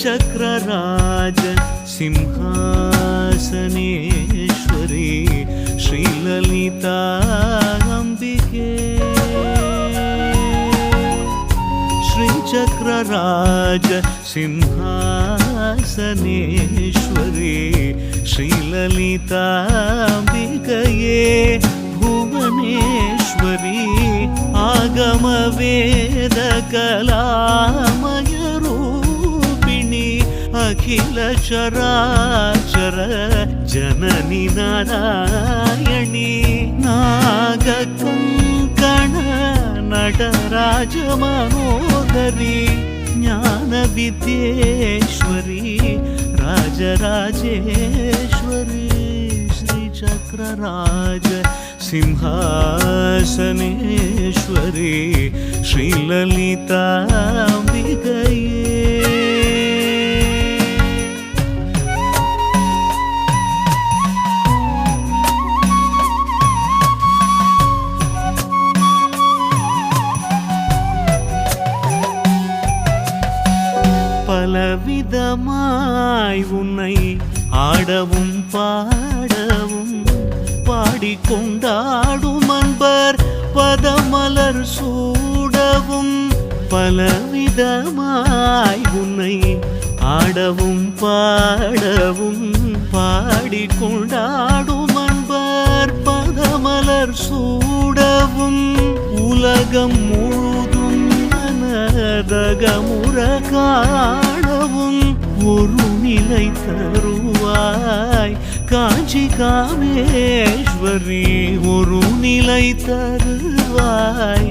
श्रीचक्रराज सिंहासनेश्वरी श्रीललिता अम्बिके श्रीचक्रराज सिंहासनेश्वरी श्रीललिताम्बिकये भुवनेश्वरी आगमवेदकलामयरूपिणी अखिल चराचर जननी नारायणी नागकङ्कण नटराज मनोहरी ज्ञानविद्येश्वरी राजराजेश्वरी श्रीचक्रराज सिंहासनेश्वरी श्रीललिताम्बिकये பலவிதமாய் உன்னை ஆடவும் பாடவும் பாடிக்கொண்டாடும் அன்பர் பதமலர் சூடவும் பலவிதமாய் உன்னை ஆடவும் பாடவும் பாடிக்கொண்டாடும் அன்பர் பதமலர் சூடவும் உலகம் முழுதும் மனதகமுற காணவும் ஒரு நிலை தருவாய் காஞ்சி காமேஸ்வரி ஒரு நிலை தருவாய்